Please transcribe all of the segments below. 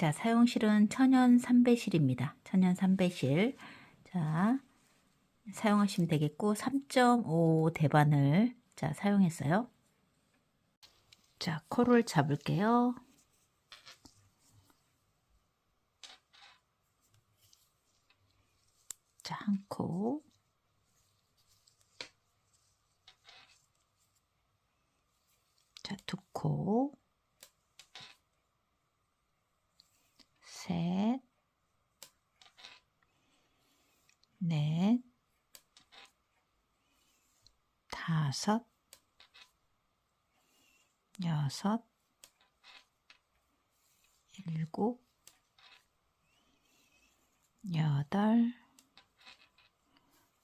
자, 사용실은 천연 삼배실입니다. 천연 삼배실. 자, 사용하시면 되겠고 3.5 대반을 자 사용했어요. 자, 코를 잡을게요. 자, 한 코. 자, 두 코. 셋. 넷. 다섯. 여섯. 일곱. 여덟.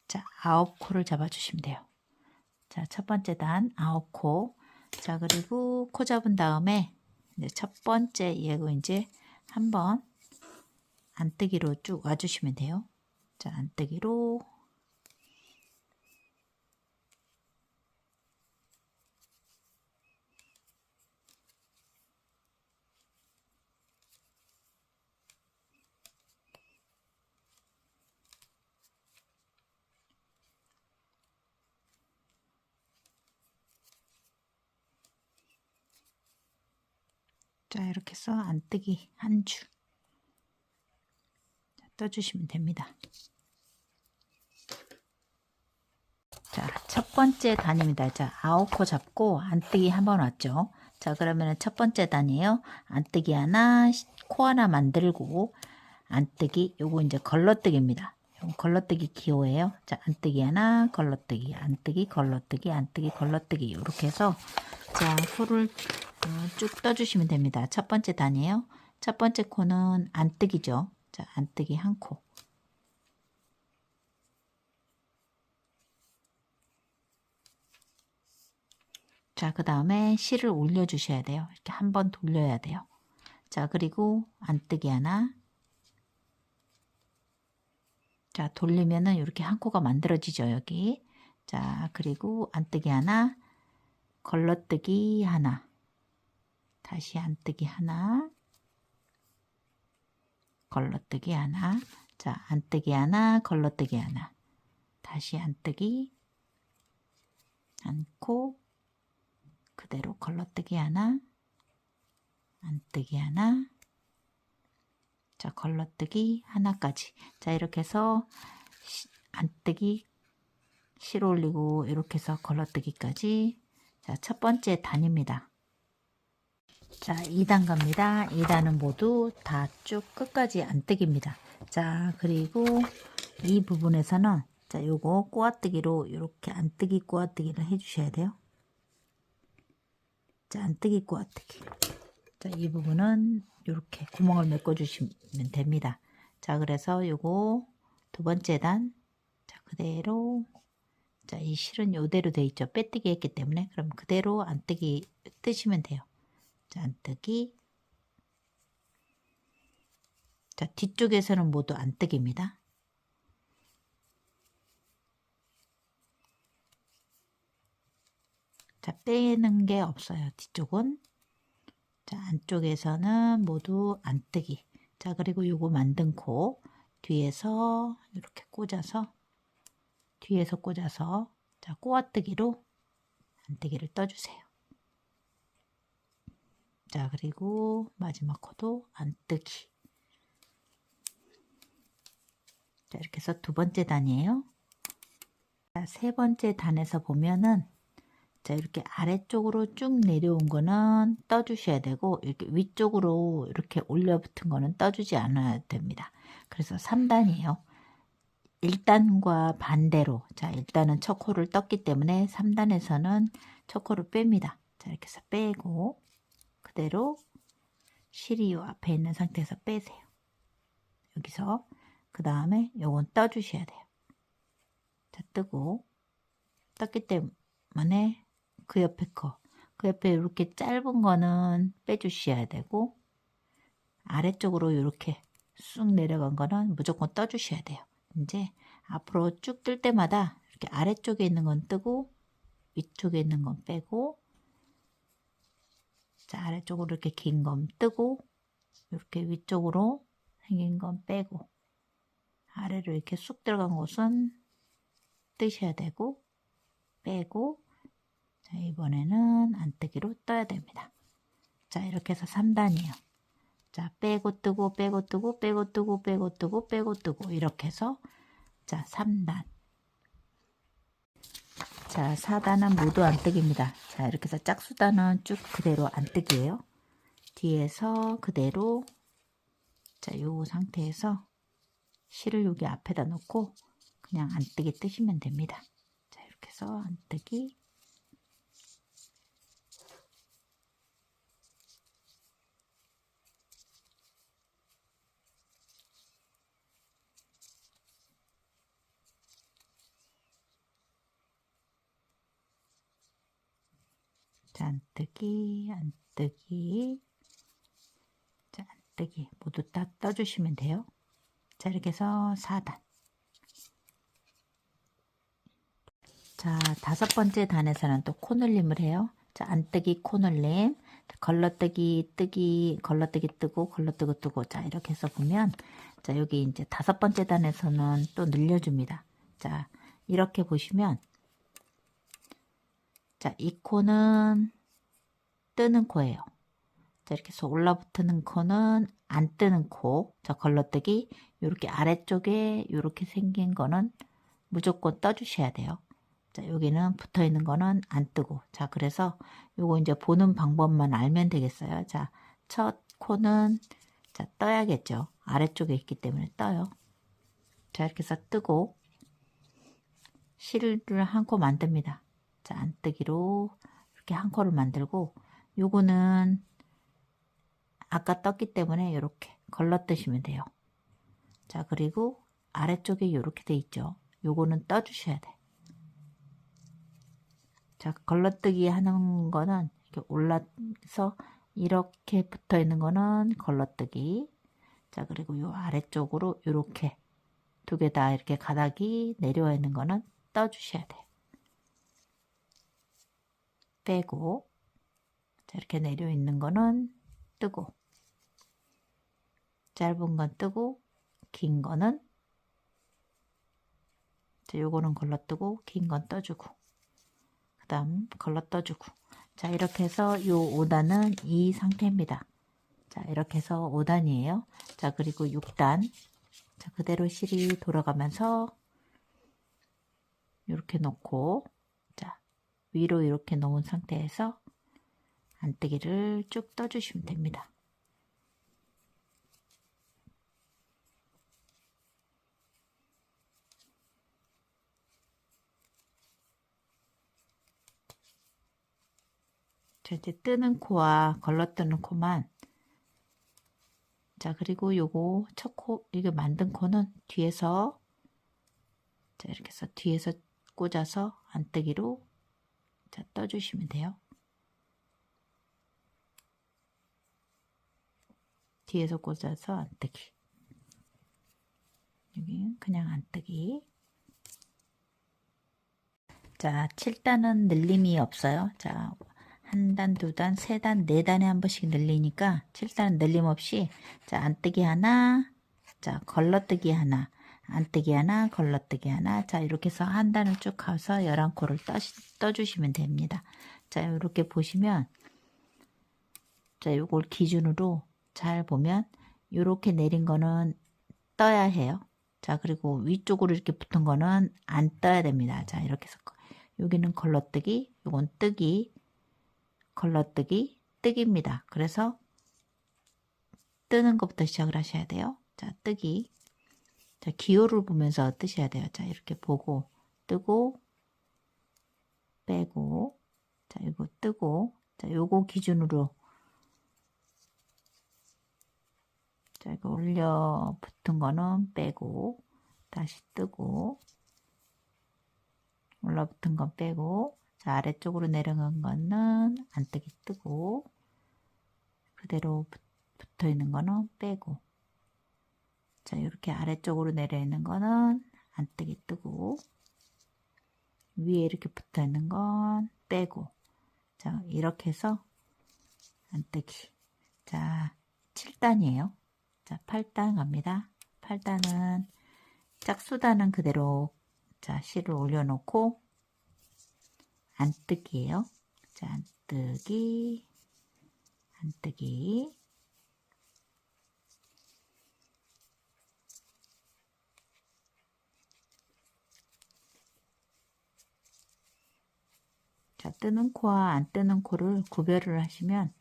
자, 9코를 잡아주시면 돼요. 자, 첫 번째 단 9코. 자, 그리고 코 잡은 다음에 이제 첫 번째 얘고 이제 한번 안뜨기로 쭉 와주시면 돼요. 자, 안뜨기로. 자, 이렇게 해서 안뜨기 한 줄 떠주시면 됩니다. 자, 첫 번째 단입니다. 자, 9코 잡고 안뜨기 한번 왔죠. 자, 그러면 첫 번째 단이에요. 안뜨기 하나, 코 하나 만들고 안뜨기, 요거 이제 걸러뜨기입니다. 요거 걸러뜨기 기호예요. 자, 안뜨기 하나, 걸러뜨기, 안뜨기, 걸러뜨기, 안뜨기, 걸러뜨기. 이렇게 해서 자, 코를 쭉 떠주시면 됩니다. 첫 번째 단이에요. 첫 번째 코는 안뜨기죠. 자, 안뜨기 한 코. 자, 그 다음에 실을 올려 주셔야 돼요. 이렇게 한번 돌려야 돼요. 자, 그리고 안뜨기 하나. 자, 돌리면은 이렇게 한 코가 만들어지죠, 여기. 자, 그리고 안뜨기 하나, 걸러뜨기 하나, 다시 안뜨기 하나, 걸러뜨기 하나. 자, 안뜨기 하나, 걸러뜨기 하나, 다시 안뜨기, 안고, 그대로 걸러뜨기 하나, 안뜨기 하나, 자, 걸러뜨기 하나까지. 자, 이렇게 해서 안뜨기, 실 올리고 이렇게 해서 걸러뜨기까지. 자, 첫 번째 단입니다. 자, 2단 갑니다. 2단은 모두 다 쭉 끝까지 안뜨기입니다. 자, 그리고 이 부분에서는 자, 요거 꼬아뜨기로 이렇게 안뜨기 꼬아뜨기를 해주셔야 돼요. 자, 안뜨기 꼬아뜨기. 자, 이 부분은 이렇게 구멍을 메꿔 주시면 됩니다. 자, 그래서 요거 두 번째 단, 자, 그대로, 자, 이 실은 요대로 돼 있죠. 빼뜨기 했기 때문에. 그럼 그대로 안뜨기 뜨시면 돼요. 자, 안뜨기. 자, 뒤쪽에서는 모두 안뜨기입니다. 자, 빼는 게 없어요. 뒤쪽은. 자, 안쪽에서는 모두 안뜨기. 자, 그리고 요거 만든 코 뒤에서 이렇게 꽂아서 자, 꼬아뜨기로 안뜨기를 떠주세요. 자, 그리고 마지막 코도 안뜨기. 자, 이렇게 해서 두 번째 단이에요. 자, 세 번째 단에서 보면은 자, 이렇게 아래쪽으로 쭉 내려온 거는 떠주셔야 되고 이렇게 위쪽으로 이렇게 올려 붙은 거는 떠주지 않아야 됩니다. 그래서 3단이에요. 1단과 반대로. 자, 일단은 첫 코를 떴기 때문에 3단에서는 첫 코를 뺍니다. 자, 이렇게 해서 빼고 그대로 실이 요 앞에 있는 상태에서 빼세요. 여기서 그 다음에 요건 떠주셔야 돼요. 자, 뜨고 떴기 때문에 그 옆에 거, 그 옆에 이렇게 짧은 거는 빼주셔야 되고 아래쪽으로 이렇게 쑥 내려간 거는 무조건 떠주셔야 돼요. 이제 앞으로 쭉 뜰 때마다 이렇게 아래쪽에 있는 건 뜨고 위쪽에 있는 건 빼고 자, 아래쪽으로 이렇게 긴 건 뜨고 이렇게 위쪽으로 생긴 건 빼고 아래로 이렇게 쑥 들어간 곳은 뜨셔야 되고 빼고 자, 이번에는 안뜨기로 떠야 됩니다. 자, 이렇게 해서 3단이에요. 자, 빼고 뜨고 빼고 뜨고 빼고 뜨고 빼고 뜨고 빼고 뜨고 이렇게 해서 자, 3단. 자, 4단은 모두 안뜨기입니다. 자, 이렇게 해서 짝수단은 쭉 그대로 안뜨기예요. 뒤에서 그대로 자, 요 상태에서 실을 여기 앞에다 놓고 그냥 안뜨기 뜨시면 됩니다. 자, 이렇게 해서 안뜨기 자, 안뜨기 안뜨기 자, 안뜨기 모두 다 떠주시면 돼요. 자, 이렇게 해서 4단. 자, 5번째 단에서는 또 코늘림을 해요. 자, 안뜨기 코늘림, 걸러뜨기 뜨기, 걸러뜨기 뜨고, 걸러뜨고 뜨고. 자, 이렇게 해서 보면, 자, 여기 이제 5번째 단에서는 또 늘려줍니다. 자, 이렇게 보시면, 자, 이 코는 뜨는 코예요. 자, 이렇게 해서 올라붙는 코는 안 뜨는 코. 자, 걸러뜨기. 이렇게 아래쪽에 이렇게 생긴 거는 무조건 떠주셔야 돼요. 자, 여기는 붙어 있는 거는 안 뜨고. 자, 그래서 요거 이제 보는 방법만 알면 되겠어요. 자, 첫 코는 자, 떠야겠죠. 아래쪽에 있기 때문에 떠요. 자, 이렇게 해서 뜨고 실을 한 코 만듭니다. 자, 안 뜨기로 이렇게 한 코를 만들고 요거는 아까 떴기 때문에 이렇게 걸러 뜨시면 돼요. 자, 그리고 아래쪽에 이렇게 돼 있죠. 요거는 떠 주셔야 돼. 자, 걸러뜨기 하는 거는 이렇게 올라서 이렇게 붙어 있는 거는 걸러뜨기. 자, 그리고 요 아래쪽으로 이렇게 두 개 다 이렇게 가닥이 내려와 있는 거는 떠 주셔야 돼. 빼고. 자, 이렇게 내려 있는 거는 뜨고. 짧은 건 뜨고, 긴 거는 자, 요거는 걸러뜨고, 긴 건 떠주고. 그 다음 걸러 떠주고. 자, 이렇게 해서 요 5단은 이 상태입니다. 자, 이렇게 해서 5단이에요. 자, 그리고 6단. 자, 그대로 실이 돌아가면서 이렇게 놓고, 자, 위로 이렇게 놓은 상태에서 안뜨기를 쭉 떠주시면 됩니다. 자, 이제 뜨는 코와 걸러뜨는 코만. 자, 그리고 요거 첫 코, 이거 만든 코는 뒤에서, 자, 이렇게 해서 뒤에서 꽂아서 안뜨기로 자, 떠주시면 돼요. 뒤에서 꽂아서 안뜨기. 여기 그냥 안뜨기. 자, 7단은 늘림이 없어요. 자, 한 단, 두 단, 세 단, 네 단에 한 번씩 늘리니까 7단은 늘림 없이 자, 안뜨기 하나, 자, 걸러뜨기 하나, 안뜨기 하나, 걸러뜨기 하나. 자, 이렇게 해서 한 단을 쭉 가서 11코를 떠주시면 됩니다. 자, 이렇게 보시면 자, 요걸 기준으로 잘 보면 이렇게 내린 거는 떠야 해요. 자, 그리고 위쪽으로 이렇게 붙은 거는 안 떠야 됩니다. 자, 이렇게 해서 여기는 걸러뜨기, 요건 뜨기, 걸러뜨기, 뜨기입니다. 그래서 뜨는 것부터 시작을 하셔야 돼요. 자, 뜨기. 자, 기호를 보면서 뜨셔야 돼요. 자, 이렇게 보고 뜨고 빼고 자, 이거 뜨고 자, 요거 기준으로 자, 이거 올려 붙은 거는 빼고 다시 뜨고 올라붙은 건 빼고 자, 아래쪽으로 내려간 거는 안뜨기 뜨고 그대로 붙어 있는 거는 빼고 자, 이렇게 아래쪽으로 내려 있는 거는 안뜨기 뜨고 위에 이렇게 붙어 있는 건 빼고 자, 이렇게 해서 안뜨기. 자, 7단이에요. 자, 8단 갑니다. 8단은 짝수단은 그대로 자, 실을 올려놓고 안뜨기예요. 자, 안뜨기, 안뜨기. 자, 뜨는 코와 안 뜨는 코를 구별을 하시면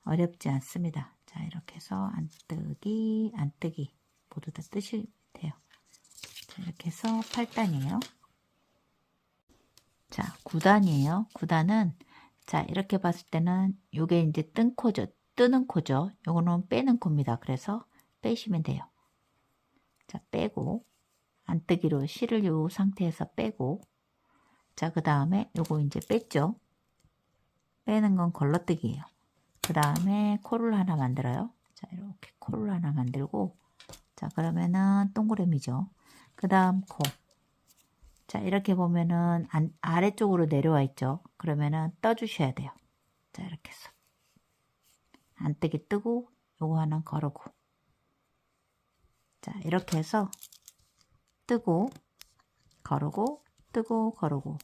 어렵지 않습니다. 자, 이렇게 해서 안뜨기, 안뜨기 모두 다 뜨시면 돼요. 자, 이렇게 해서 8단이에요. 자, 9단이에요. 9단은 자, 이렇게 봤을 때는 요게 이제 뜬 코죠. 뜨는 코죠. 요거는 빼는 코입니다. 그래서 빼시면 돼요. 자, 빼고 안뜨기로 실을 요 상태에서 빼고 자, 그 다음에 요거 이제 뺐죠. 빼는 건 걸러뜨기예요. 그 다음에 코를 하나 만들어요. 자, 이렇게 코를 하나 만들고 자, 그러면은 동그라미죠. 그 다음 코. 자, 이렇게 보면은 아래쪽으로 내려와 있죠. 그러면은 떠주셔야 돼요. 자, 이렇게 해서 안뜨기 뜨고 요거 하나 거르고 자, 이렇게 해서 뜨고 거르고 뜨고 거르고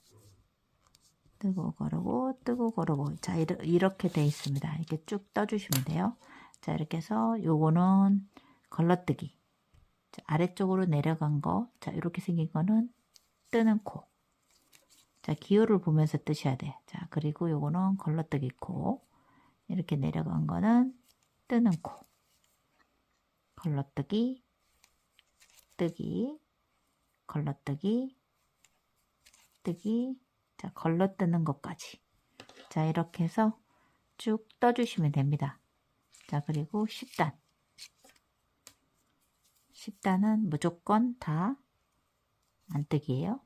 뜨고 거르고 뜨고 거르고 자, 이렇게 돼 있습니다. 이렇게 쭉 떠주시면 돼요. 자, 이렇게 해서 요거는 걸러뜨기. 자, 아래쪽으로 내려간 거. 자, 이렇게 생긴 거는 뜨는 코. 자, 기호를 보면서 뜨셔야 돼. 자, 그리고 요거는 걸러뜨기 코. 이렇게 내려간 거는 뜨는 코. 걸러뜨기, 뜨기, 걸러뜨기, 뜨기. 자, 걸러뜨는 것까지. 자, 이렇게 해서 쭉 떠주시면 됩니다. 자, 그리고 10단. 10단은 무조건 다 안뜨기예요.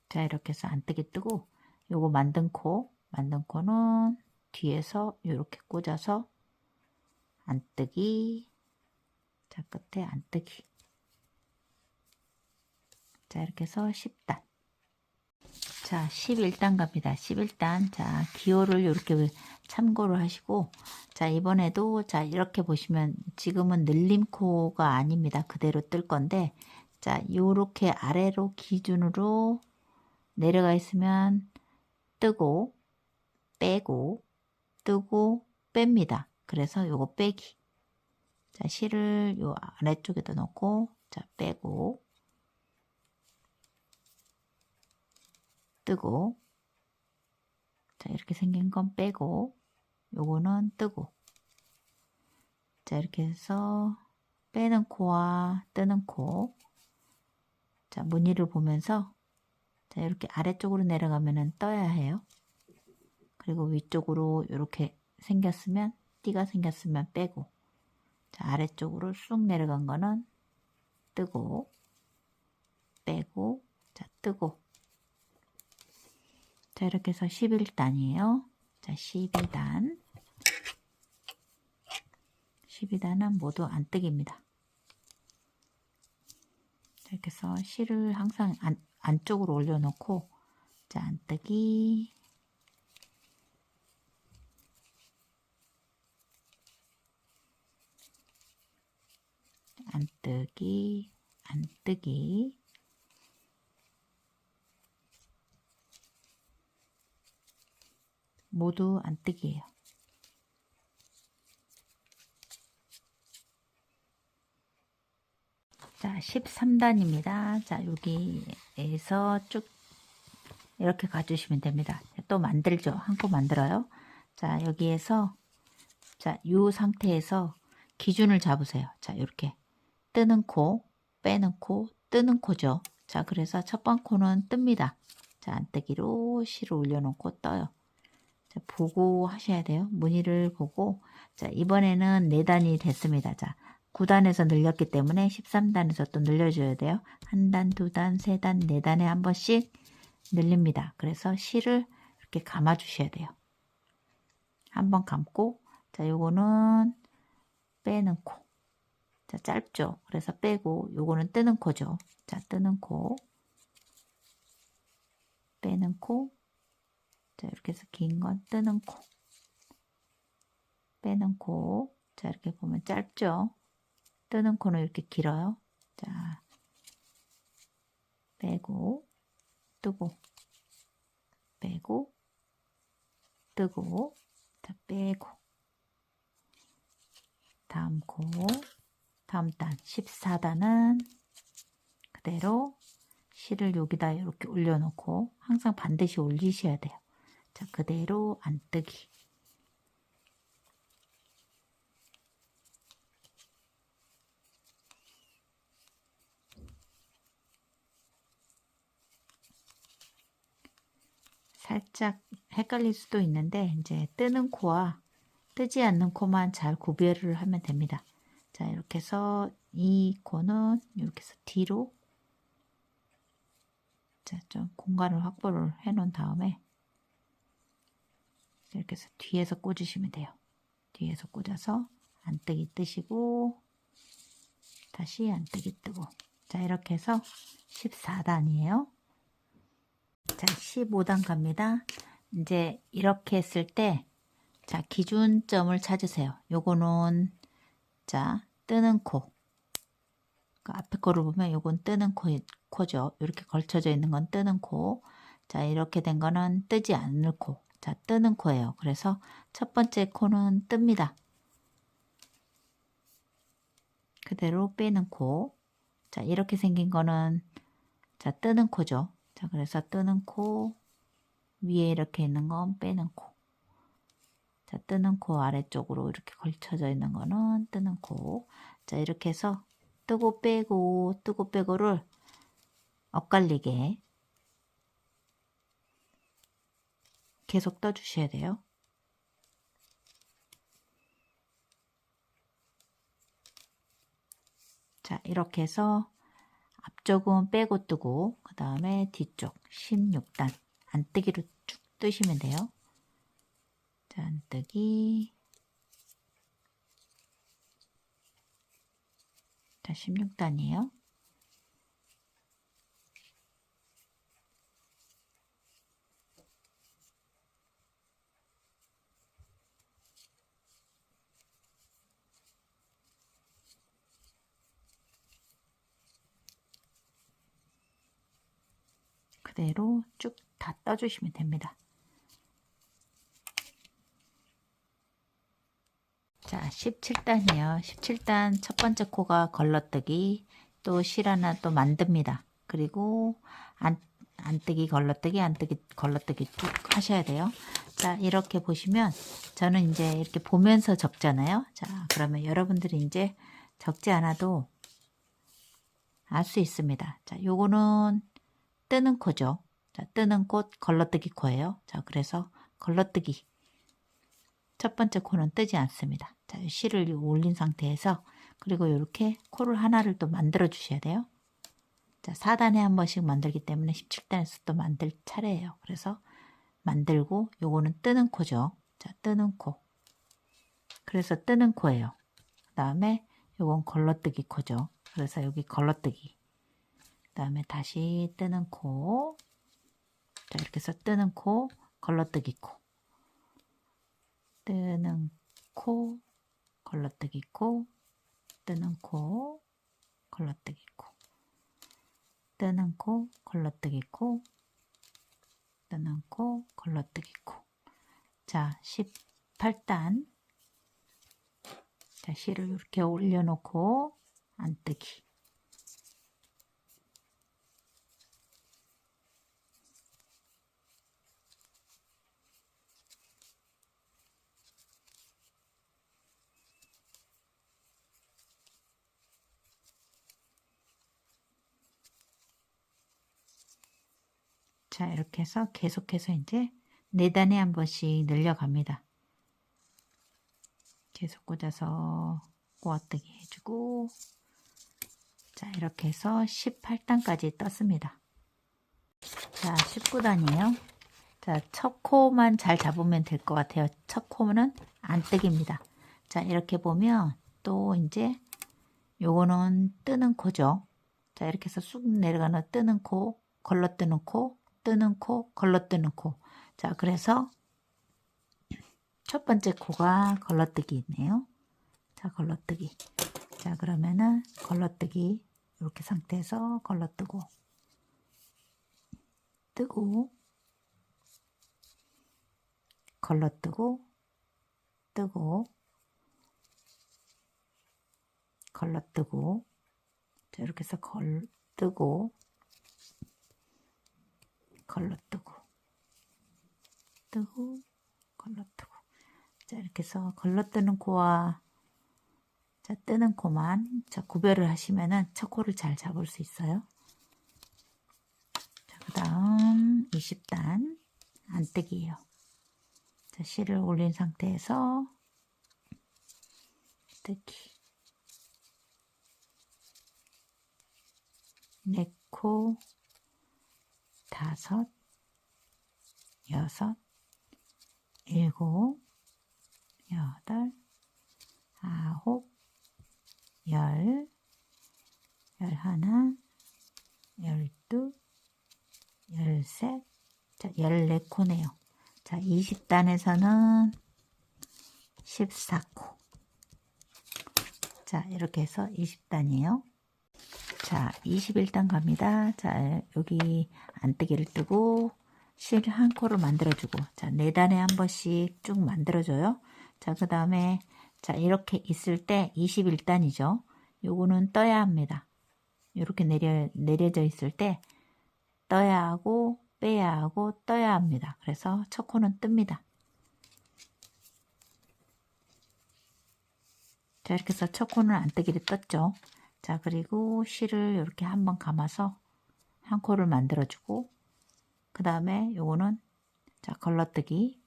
자, 이렇게 해서 안뜨기 뜨고 요거 만든 코는 뒤에서 이렇게 꽂아서 안뜨기. 자, 끝에 안뜨기. 자, 이렇게 해서 10단. 자, 11단 갑니다. 11단. 자, 기호를 이렇게 참고를 하시고, 자, 이번에도, 자, 이렇게 보시면 지금은 늘림코가 아닙니다. 그대로 뜰 건데, 자, 요렇게 아래로 기준으로 내려가 있으면 뜨고, 빼고, 뜨고, 뺍니다. 그래서 요거 빼기. 자, 실을 요 아래쪽에다 놓고, 자, 빼고, 뜨고, 자, 이렇게 생긴 건 빼고, 요거는 뜨고. 자, 이렇게 해서 빼는 코와 뜨는 코. 자, 무늬를 보면서, 자, 이렇게 아래쪽으로 내려가면은 떠야 해요. 그리고 위쪽으로 이렇게 생겼으면, 띠가 생겼으면 빼고. 자, 아래쪽으로 쑥 내려간 거는 뜨고, 빼고, 자, 뜨고. 자, 이렇게 해서 11단이에요. 자, 12단. 12단은 모두 안뜨기입니다. 이렇게 해서 실을 항상 안쪽으로 올려놓고, 자, 안뜨기, 안뜨기, 안뜨기, 모두 안뜨기예요. 자, 13단입니다. 자, 여기에서 쭉 이렇게 가주시면 됩니다. 또 만들죠. 한 코 만들어요. 자, 여기에서 자, 이 상태에서 기준을 잡으세요. 자, 이렇게 뜨는 코, 빼는 코, 뜨는 코죠. 자, 그래서 첫 번 코는 뜹니다. 자, 안뜨기로 실을 올려놓고 떠요. 자, 보고 하셔야 돼요. 무늬를 보고. 자, 이번에는 4단이 됐습니다. 자, 9단에서 늘렸기 때문에 13단에서 또 늘려줘야 돼요. 1단, 2단, 3단, 4단에 한 번씩 늘립니다. 그래서 실을 이렇게 감아 주셔야 돼요. 한 번 감고, 자, 요거는 빼는 코. 자, 짧죠? 그래서 빼고, 요거는 뜨는 코죠. 자, 뜨는 코. 빼는 코. 자, 이렇게 해서 긴 건 뜨는 코. 빼는 코. 자, 이렇게 보면 짧죠? 뜨는 코는 이렇게 길어요. 자, 빼고, 뜨고, 빼고, 뜨고, 자, 빼고. 다음 코, 다음 단 14단은 그대로 실을 여기다 이렇게 올려놓고 항상 반드시 올리셔야 돼요. 자, 그대로 안뜨기. 살짝 헷갈릴 수도 있는데 이제 뜨는 코와 뜨지 않는 코만 잘 구별을 하면 됩니다. 자, 이렇게 해서 이 코는 이렇게 해서 뒤로, 자, 좀 공간을 확보를 해 놓은 다음에 이렇게 해서 뒤에서 꽂으시면 돼요. 뒤에서 꽂아서 안뜨기 뜨시고 다시 안뜨기 뜨고. 자, 이렇게 해서 14단이에요. 자, 15단 갑니다. 이제 이렇게 했을 때, 자, 기준점을 찾으세요. 요거는, 자, 뜨는 코. 그 앞에 거를 보면 요건 뜨는 코죠. 이렇게 걸쳐져 있는 건 뜨는 코. 자, 이렇게 된 거는 뜨지 않을 코. 자, 뜨는 코예요. 그래서 첫 번째 코는 뜹니다. 그대로 빼는 코. 자, 이렇게 생긴 거는, 자, 뜨는 코죠. 자, 그래서 뜨는 코, 위에 이렇게 있는 건 빼는 코. 자, 뜨는 코 아래쪽으로 이렇게 걸쳐져 있는 거는 뜨는 코. 자, 이렇게 해서 뜨고 빼고, 뜨고 빼고를 엇갈리게 계속 떠주셔야 돼요. 자, 이렇게 해서 앞쪽은 빼고 뜨고, 그 다음에 뒤쪽 16단 안뜨기로 쭉 뜨시면 돼요. 자, 안뜨기. 자, 16단이에요. 그대로 쭉 다 떠주시면 됩니다. 자, 17단이에요. 17단 첫 번째 코가 걸러뜨기, 또 실 하나 또 만듭니다. 그리고 안뜨기, 걸러뜨기, 안뜨기, 걸러뜨기 쭉 하셔야 돼요. 자, 이렇게 보시면 저는 이제 이렇게 보면서 적잖아요. 자, 그러면 여러분들이 이제 적지 않아도 알 수 있습니다. 자, 요거는 뜨는 코죠. 자, 뜨는 코, 걸러뜨기 코예요. 자, 그래서 걸러뜨기. 첫 번째 코는 뜨지 않습니다. 자, 실을 올린 상태에서, 그리고 이렇게 코를 하나를 또 만들어 주셔야 돼요. 자, 4단에 한 번씩 만들기 때문에 17단에서 또 만들 차례예요. 그래서 만들고, 요거는 뜨는 코죠. 자, 뜨는 코. 그래서 뜨는 코예요. 그 다음에 요건 걸러뜨기 코죠. 그래서 여기 걸러뜨기. 그 다음에 다시 뜨는 코. 자, 이렇게 해서 뜨는 코, 걸러뜨기 코. 뜨는 코, 걸러뜨기 코, 뜨는 코, 걸러뜨기 코, 뜨는 코, 걸러뜨기 코, 뜨는 코, 걸러뜨기 코. 자, 18단. 자, 실을 이렇게 올려놓고 안뜨기. 자, 이렇게 해서 계속해서 이제 4단에 한 번씩 늘려갑니다. 계속 꽂아서 꼬아뜨기 해주고, 자, 이렇게 해서 18단까지 떴습니다. 자, 19단이에요. 자, 첫 코만 잘 잡으면 될 것 같아요. 첫 코는 안뜨기입니다. 자, 이렇게 보면 또 이제 요거는 뜨는 코죠. 자, 이렇게 해서 쑥 내려가는 뜨는 코, 걸러뜨는 코, 뜨는 코, 걸러뜨는 코. 자, 그래서 첫 번째 코가 걸러뜨기 있네요. 자, 걸러뜨기. 자, 그러면은 걸러뜨기 이렇게 상태에서 걸러뜨고 뜨고 걸러뜨고 뜨고 걸러뜨고. 자, 이렇게 해서 뜨고 걸러뜨고 뜨고 걸러뜨고. 자, 이렇게 해서 걸러뜨는 코와 자, 뜨는 코만 자, 구별을 하시면은 첫 코를 잘 잡을 수 있어요. 자, 그 다음 20단 안뜨기예요. 자, 실을 올린 상태에서 뜨기. 4코, 5, 6, 7, 8, 9, 10, 11, 12, 13, 자, 14코네요. 자, 20단에서는 14코. 자, 이렇게 해서 20단이에요. 자, 21단 갑니다. 자, 여기 안뜨기를 뜨고 실 한 코를 만들어주고, 자, 4단에 한 번씩 쭉 만들어줘요. 자, 그 다음에 자, 이렇게 있을 때 21단이죠. 요거는 떠야 합니다. 이렇게 내려져 있을 때 떠야 하고 빼야 하고 떠야 합니다. 그래서 첫 코는 뜹니다. 자, 이렇게 해서 첫 코는 안뜨기를 떴죠. 자, 그리고 실을 이렇게 한번 감아서 한 코를 만들어주고, 그 다음에 요거는 자, 걸러뜨기.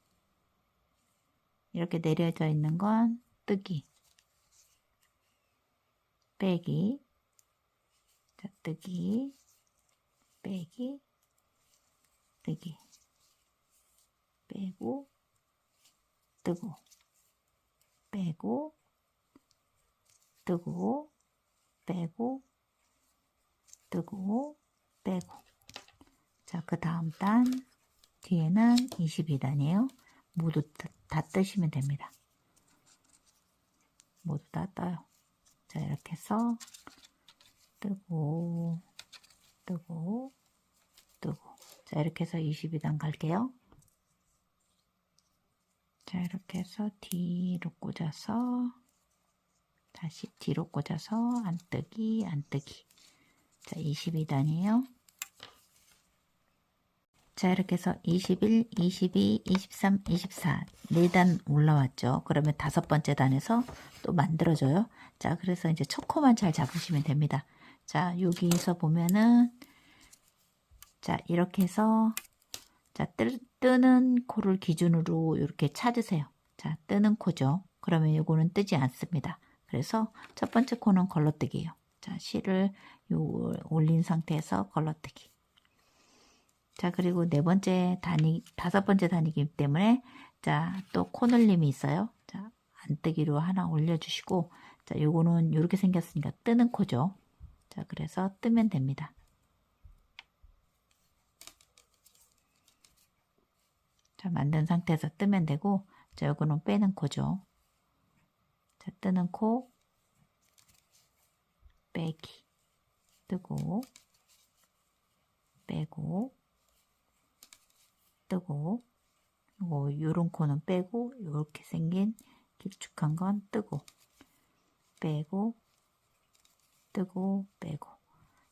이렇게 내려져 있는 건 뜨기, 빼기. 자, 뜨기, 빼기, 뜨기, 빼고, 뜨고, 빼고, 뜨고, 빼고, 뜨고, 빼고. 자, 그 다음 단 뒤에는 22단이에요. 모두 다 뜨시면 됩니다. 모두 다 떠요. 자, 이렇게 해서 뜨고, 뜨고, 뜨고. 자, 이렇게 해서 22단 갈게요. 자, 이렇게 해서 뒤로 꽂아서 다시 뒤로 꽂아서 안뜨기, 안뜨기. 자, 22단이에요. 자, 이렇게 해서 21, 22, 23, 24 4단 올라왔죠. 그러면 5번째 단에서 또 만들어줘요. 자, 그래서 이제 첫 코만 잘 잡으시면 됩니다. 자, 여기서 보면은 자, 이렇게 해서 자, 뜨는 코를 기준으로 이렇게 찾으세요. 자, 뜨는 코죠. 그러면 이거는 뜨지 않습니다. 그래서 첫 번째 코는 걸러뜨기예요. 자, 실을 올린 상태에서 걸러뜨기. 자, 그리고 5번째 단이기 때문에 자, 또 코늘림이 있어요. 자, 안뜨기로 하나 올려주시고, 자, 요거는 이렇게 생겼으니까 뜨는 코죠. 자, 그래서 뜨면 됩니다. 자, 만든 상태에서 뜨면 되고, 자, 요거는 빼는 코죠. 자, 뜨는 코, 빼기, 뜨고, 빼고, 뜨고, 요런 코는 빼고, 요렇게 생긴 길쭉한 건 뜨고, 빼고, 뜨고, 빼고.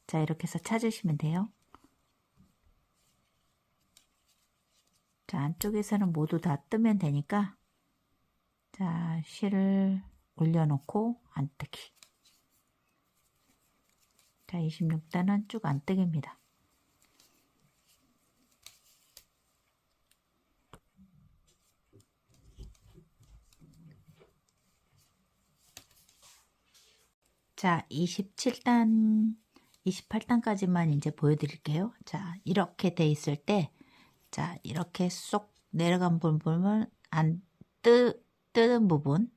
자, 이렇게 해서 찾으시면 돼요. 자, 안쪽에서는 모두 다 뜨면 되니까, 자, 실을 올려놓고 안뜨기. 자, 26단은 쭉 안뜨기입니다. 자, 27단, 28단까지만 이제 보여드릴게요. 자, 이렇게 돼 있을 때, 자, 이렇게 쏙 내려간 부분을 뜨는 부분,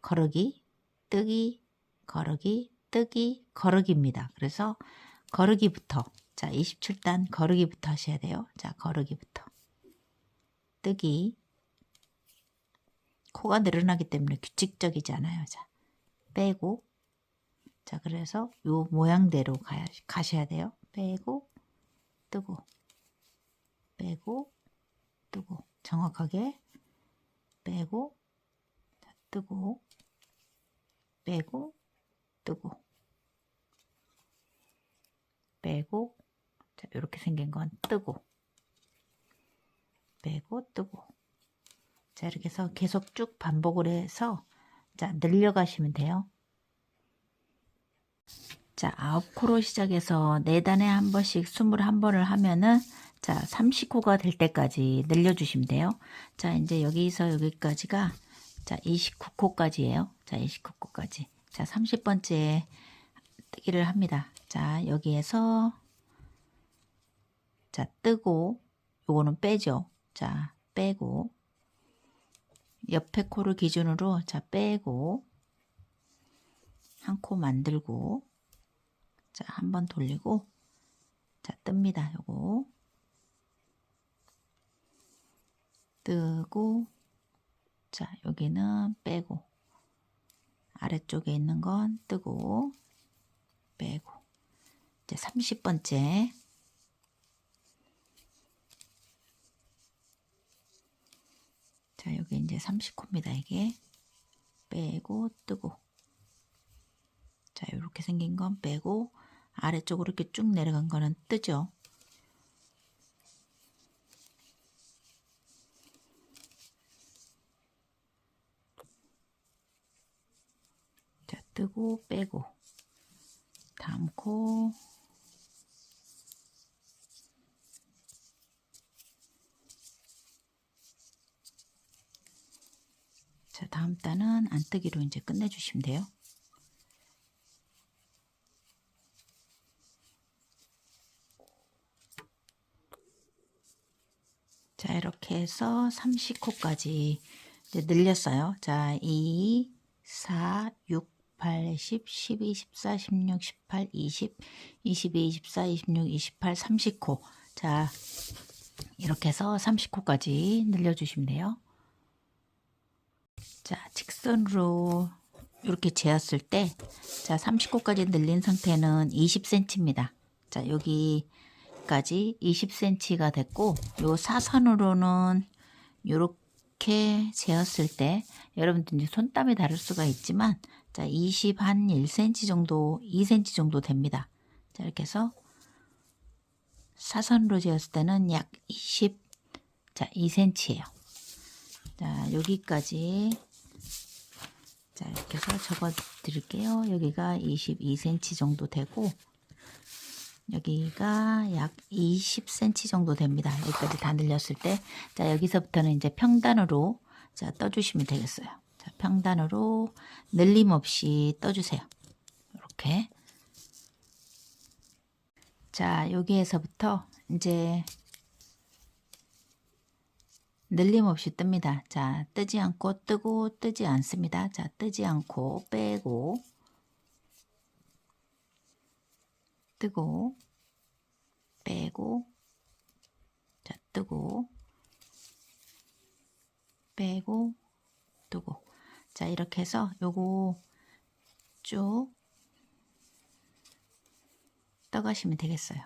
거르기, 뜨기, 거르기, 뜨기, 거르기입니다. 그래서 거르기부터, 자, 27단 거르기부터 하셔야 돼요. 자, 거르기부터. 뜨기. 코가 늘어나기 때문에 규칙적이지 않아요. 자, 빼고. 자, 그래서 요 모양대로 가셔야 돼요. 빼고, 뜨고, 빼고, 뜨고. 정확하게 빼고, 자, 뜨고, 빼고, 뜨고, 빼고, 자, 이렇게 생긴 건 뜨고, 빼고, 뜨고. 자, 이렇게 해서 계속 쭉 반복을 해서, 자, 늘려가시면 돼요. 자, 9코로 시작해서 4단에 한 번씩 21번을 하면은, 자, 30코가 될 때까지 늘려주시면 돼요. 자, 이제 여기서 여기까지가, 자, 29코까지예요. 자, 29코까지. 자, 30번째 뜨기를 합니다. 자, 여기에서, 자, 뜨고, 요거는 빼죠. 자, 빼고, 옆에 코를 기준으로, 자, 빼고, 한 코 만들고, 자, 한 번 돌리고, 자, 뜹니다. 요거. 뜨고, 자, 여기는 빼고, 아래쪽에 있는 건 뜨고, 빼고. 이제 30번째. 자, 여기 이제 30코입니다. 이게. 빼고, 뜨고. 자, 이렇게 생긴 건 빼고, 아래쪽으로 이렇게 쭉 내려간 거는 뜨죠. 자, 뜨고, 빼고. 다음 코. 자, 다음 단은 안 뜨기로 이제 끝내주시면 돼요. 자, 이렇게 해서 30코까지 이제 늘렸어요. 자, 2, 4, 6, 8, 10, 12, 14, 16, 18, 20, 22, 24, 26, 28, 30코. 자, 이렇게 해서 30코까지 늘려주시면 돼요. 자, 직선으로 이렇게 재었을 때, 자, 30코까지 늘린 상태는 20cm입니다. 자, 여기까지 20cm가 됐고, 요 사선으로는 이렇게 재었을 때, 여러분들 이제 손땀이 다를 수가 있지만, 자, 20 한 1cm 정도, 2cm 정도 됩니다. 자, 이렇게 해서 사선으로 재었을 때는 약 20, 자, 2cm예요. 자, 여기까지. 자, 이렇게 해서 적어 드릴게요. 여기가 22cm 정도 되고, 여기가 약 20cm 정도 됩니다. 여기까지 다 늘렸을 때. 자, 여기서부터는 이제 평단으로, 자, 떠주시면 되겠어요. 자, 평단으로 늘림 없이 떠주세요. 이렇게. 자, 여기에서부터 이제 늘림 없이 뜹니다. 자, 뜨지 않고 뜨고 뜨지 않습니다. 자, 뜨지 않고 빼고 뜨고 빼고, 자, 뜨고 빼고 뜨고. 자, 이렇게 해서 요거 쭉 떠가시면 되겠어요.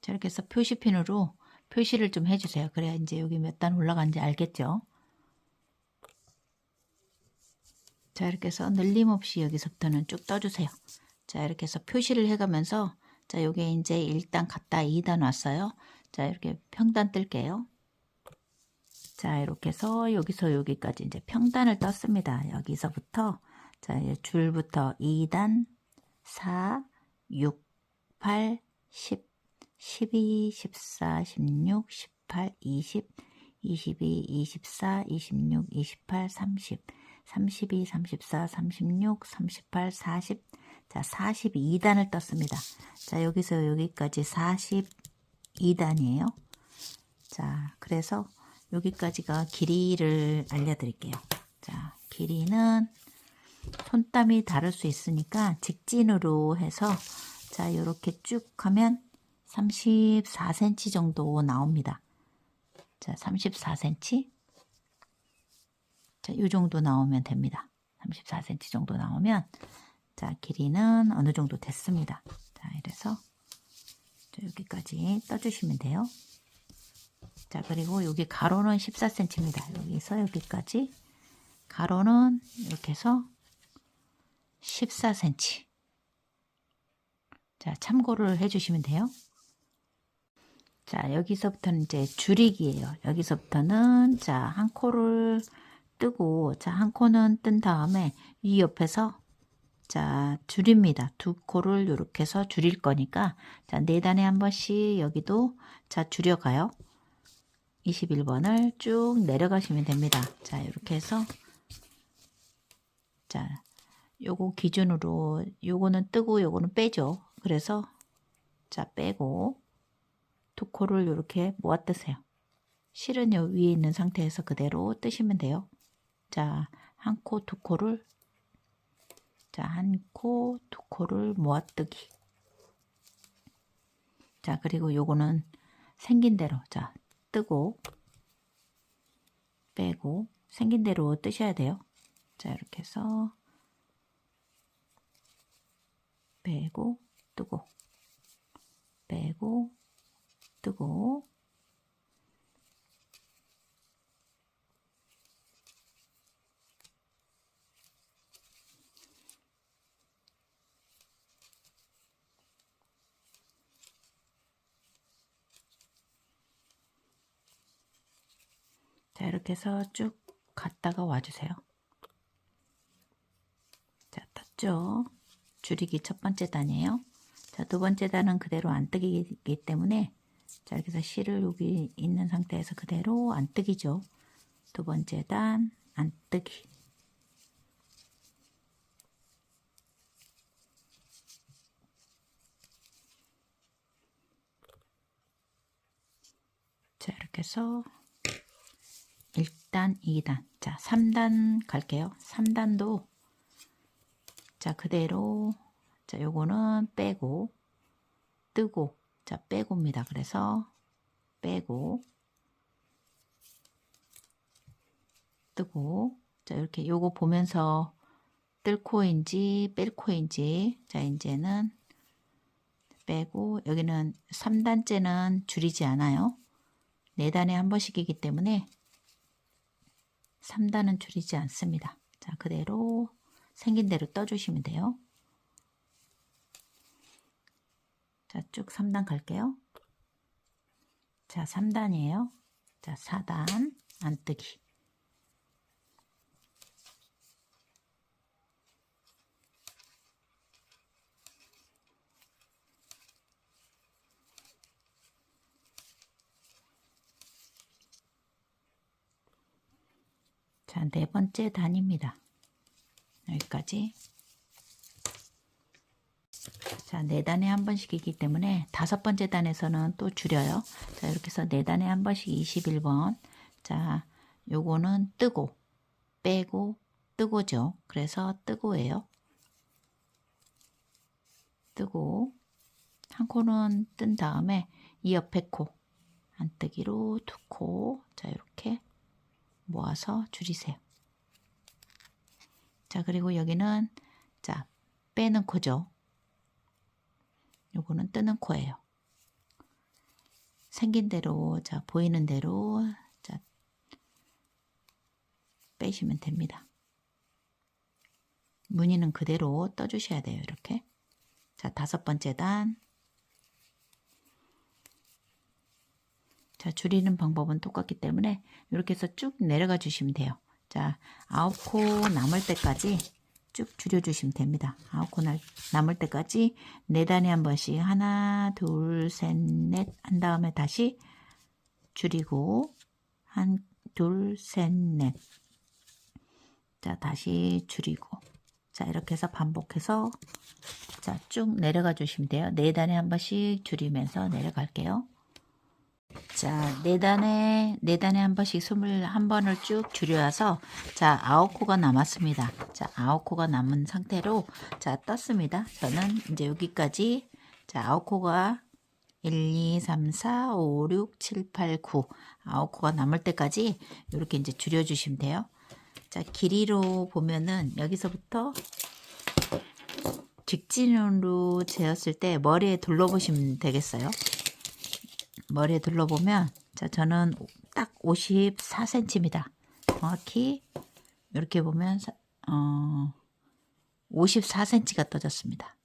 자, 이렇게 해서 표시핀으로 표시를 좀 해주세요. 그래야 이제 여기 몇 단 올라간지 알겠죠? 자, 이렇게 해서 늘림 없이 여기서부터는 쭉 떠주세요. 자, 이렇게 해서 표시를 해가면서, 자, 요게 이제 1단 갔다 2단 왔어요. 자, 이렇게 평단 뜰게요. 자, 이렇게 해서 여기서 여기까지 이제 평단을 떴습니다. 여기서부터, 자, 줄부터 2단, 4, 6, 8, 10, 12, 14, 16, 18, 20, 22, 24, 26, 28, 30, 32, 34, 36, 38, 40, 자, 42단을 떴습니다. 자, 여기서 여기까지 42단이에요. 자, 그래서 여기까지가 길이를 알려드릴게요. 자, 길이는 손땀이 다를 수 있으니까 직진으로 해서 자, 이렇게 쭉 하면 34cm 정도 나옵니다. 자, 34cm. 자, 이 정도 나오면 됩니다. 34cm 정도 나오면 자, 길이는 어느 정도 됐습니다. 자, 이래서 여기까지 떠주시면 돼요. 자, 그리고 여기 가로는 14cm입니다. 여기서 여기까지 가로는 이렇게 해서 14cm. 자, 참고를 해주시면 돼요. 자, 여기서부터는 이제 줄이기예요. 여기서부터는 자, 한 코를 뜨고 자, 한 코는 뜬 다음에 이 옆에서 자, 줄입니다. 두 코를 이렇게 해서 줄일 거니까 자, 4단에 한 번씩 여기도 자, 줄여가요. 21번을 쭉 내려가시면 됩니다. 자, 이렇게 해서 자, 요거 기준으로 요거는 뜨고 요거는 빼죠. 그래서 자, 빼고 두 코를 이렇게 모아 뜨세요. 실은 요 위에 있는 상태에서 그대로 뜨시면 돼요. 자, 한 코, 두 코를 자, 한 코, 두 코를 모아 뜨기. 자, 그리고 요거는 생긴 대로 자, 뜨고 빼고 생긴 대로 뜨셔야 돼요. 자, 이렇게 해서 빼고 뜨고 빼고 뜨고 자, 이렇게 해서 쭉 갔다가 와주세요. 자, 떴죠? 줄이기 첫 번째 단이에요. 자, 두 번째 단은 그대로 안 뜨기이기 때문에 자, 이렇게 해서 실을 여기 있는 상태에서 그대로 안 뜨기죠. 두 번째 단 안 뜨기. 자, 이렇게 해서 1단, 2단. 자, 3단 갈게요. 3단도 자, 그대로 자, 요거는 빼고 뜨고 자, 빼고입니다. 그래서 빼고 뜨고 자, 이렇게 요거 보면서 뜰 코인지 뺄 코인지 자, 이제는 빼고 여기는 3단째는 줄이지 않아요. 4단에 한 번씩이기 때문에 3단은 줄이지 않습니다. 자, 그대로 생긴 대로 떠주시면 돼요. 자, 쭉 3단 갈게요. 자, 3단이에요. 자, 4단 안뜨기. 자, 4번째 단입니다. 여기까지. 자, 4단에 한 번씩이기 때문에 5번째 단에서는 또 줄여요. 자, 이렇게 해서 4단에 한 번씩 21번. 자, 요거는 뜨고, 빼고, 뜨고죠. 그래서 뜨고예요. 뜨고, 한 코는 뜬 다음에 이 옆에 코, 안뜨기로 두 코. 자, 이렇게 모아서 줄이세요. 자, 그리고 여기는 자, 빼는 코죠. 요거는 뜨는 코예요. 생긴 대로 자, 보이는 대로 자, 빼시면 됩니다. 무늬는 그대로 떠주셔야 돼요. 이렇게. 자, 5번째 단. 자, 줄이는 방법은 똑같기 때문에 이렇게 해서 쭉 내려가 주시면 돼요. 자, 9코 남을 때까지 쭉 줄여주시면 됩니다. 9코 남을 때까지 4단에 한 번씩 하나, 둘, 셋, 넷 한 다음에 다시 줄이고 한, 둘, 셋, 넷. 자, 다시 줄이고 자, 이렇게 해서 반복해서 자, 쭉 내려가 주시면 돼요. 4단에 한 번씩 줄이면서 내려갈게요. 자, 네 단에 한 번씩 21번을 쭉 줄여서 자, 9코가 남았습니다. 자, 9코가 남은 상태로 자, 떴습니다. 저는 이제 여기까지 자, 9코가 1, 2, 3, 4, 5, 6, 7, 8, 9 9코가 남을 때까지 이렇게 이제 줄여 주시면 돼요. 자, 길이로 보면은 여기서부터 직진으로 재었을 때 머리에 둘러보시면 되겠어요. 머리에 둘러보면 자, 저는 딱 54cm입니다. 정확히 이렇게 보면 54cm가 떠졌습니다.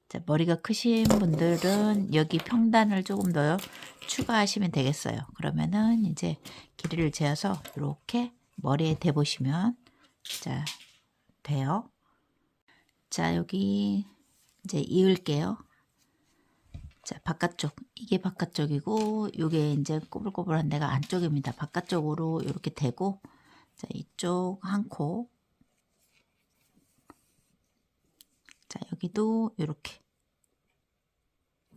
자, 머리가 크신 분들은 여기 평단을 조금 더 추가하시면 되겠어요. 그러면은 이제 길이를 재어서 이렇게 머리에 대보시면 자, 돼요. 자, 여기 이제 이을게요. 자, 바깥쪽. 이게 바깥쪽이고, 요게 이제 꼬불꼬불한 데가 안쪽입니다. 바깥쪽으로 이렇게 대고, 자, 이쪽 한 코. 자, 여기도 이렇게